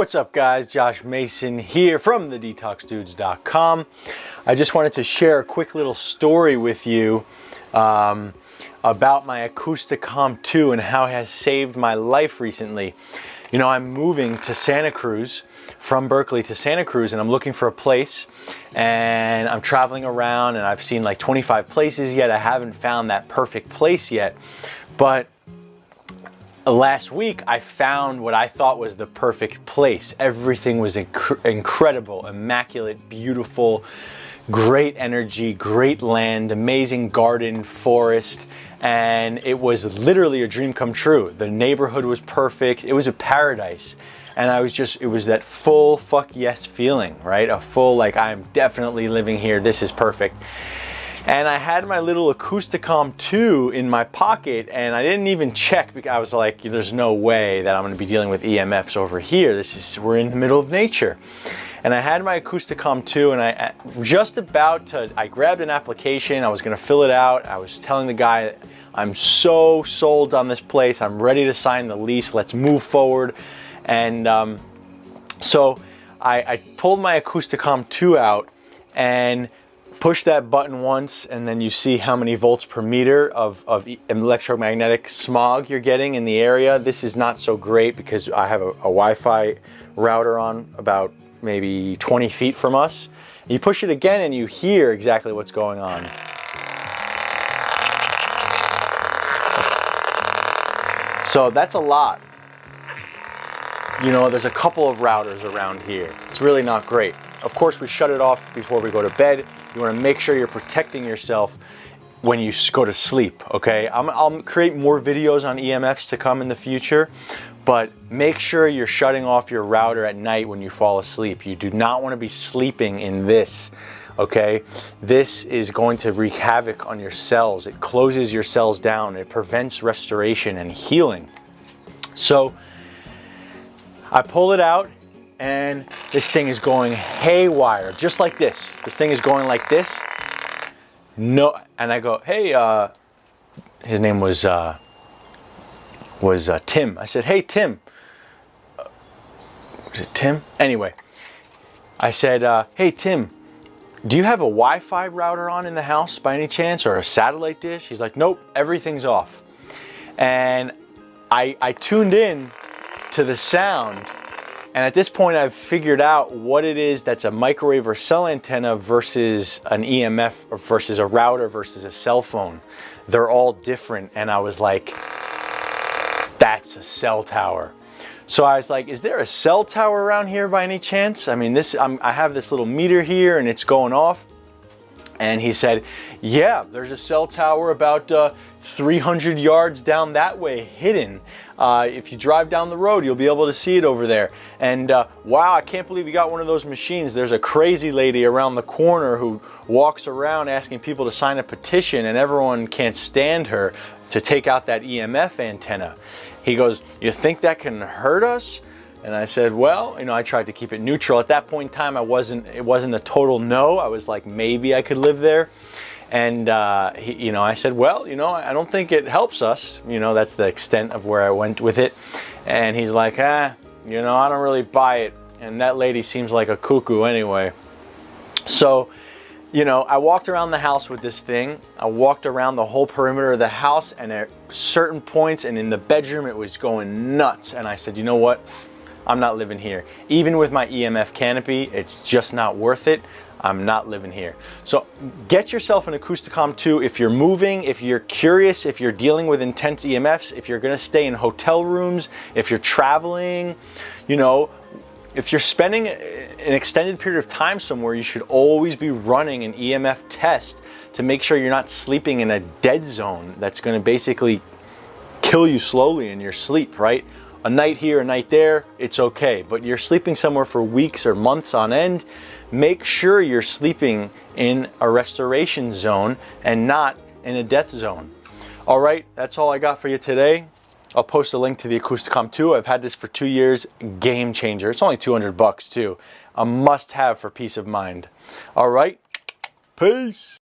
What's up guys, Josh Mason here from thedetoxdudes.com. I just wanted to share a quick little story with you about my Acousticom 2 and how it has saved my life recently. You know, I'm moving to Santa Cruz, from Berkeley to Santa Cruz, and I'm looking for a place, and I'm traveling around and I've seen like 25 places yet. I haven't found that perfect place yet, but last week I found what I thought was the perfect place. Everything was incredible, immaculate, beautiful, great energy, great land, amazing garden, forest, and it was literally a dream come true. The neighborhood was perfect. It was a paradise. And it was that full fuck yes feeling, right? A full like, I'm definitely living here. This is perfect. And I had my little Acousticom 2 in my pocket, and I didn't even check because I was like, there's no way that I'm going to be dealing with EMFs over here. We're in the middle of nature. And I had my Acousticom 2, and I grabbed an application. I was going to fill it out. I was telling the guy, I'm so sold on this place. I'm ready to sign the lease. Let's move forward. And so I pulled my Acousticom 2 out and push that button once, and then you see how many volts per meter of electromagnetic smog you're getting in the area. This is not so great because I have a Wi-Fi router on about maybe 20 feet from us. You push it again and you hear exactly what's going on. So that's a lot. You know, there's a couple of routers around here. It's really not great. Of course, we shut it off before we go to bed. You want to make sure you're protecting yourself when you go to sleep, okay? I'll create more videos on EMFs to come in the future, but make sure you're shutting off your router at night when you fall asleep. You do not want to be sleeping in this, okay? This is going to wreak havoc on your cells. It closes your cells down. It prevents restoration and healing. So I pull it out, and this thing is going haywire, just like this. This thing is going like this. No, and I go, hey, his name was Tim. I said, hey, Tim. Was it Tim? Anyway, I said, hey, Tim, do you have a Wi-Fi router on in the house by any chance, or a satellite dish? He's like, nope, everything's off. And I tuned in to the sound. And at this point, I've figured out what it is that's a microwave or cell antenna versus an EMF, or versus a router versus a cell phone. They're all different. And I was like, that's a cell tower. So I was like, is there a cell tower around here by any chance? I mean, I have this little meter here and it's going off. And he said, yeah, there's a cell tower about 300 yards down that way, hidden. If you drive down the road, you'll be able to see it over there. And wow, I can't believe you got one of those machines. There's a crazy lady around the corner who walks around asking people to sign a petition, and everyone can't stand her to take out that EMF antenna. He goes, you think that can hurt us? And I said, well, you know, I tried to keep it neutral. At that point in time, it wasn't a total no. I was like, maybe I could live there. And, you know, I said, well, you know, I don't think it helps us. You know, that's the extent of where I went with it. And he's like, you know, I don't really buy it. And that lady seems like a cuckoo anyway. So, you know, I walked around the house with this thing. I walked around the whole perimeter of the house, and at certain points and in the bedroom, it was going nuts. And I said, you know what? I'm not living here. Even with my EMF canopy, it's just not worth it. I'm not living here. So get yourself an Acousticom 2 if you're moving, if you're curious, if you're dealing with intense EMFs, if you're gonna stay in hotel rooms, if you're traveling, you know, if you're spending an extended period of time somewhere, you should always be running an EMF test to make sure you're not sleeping in a dead zone that's gonna basically kill you slowly in your sleep, right? A night here, a night there, it's okay. But you're sleeping somewhere for weeks or months on end, make sure you're sleeping in a restoration zone and not in a death zone. All right, that's all I got for you today. I'll post a link to the Acousticom 2. I've had this for 2 years, game changer. It's only 200 bucks too. A must have for peace of mind. All right, peace.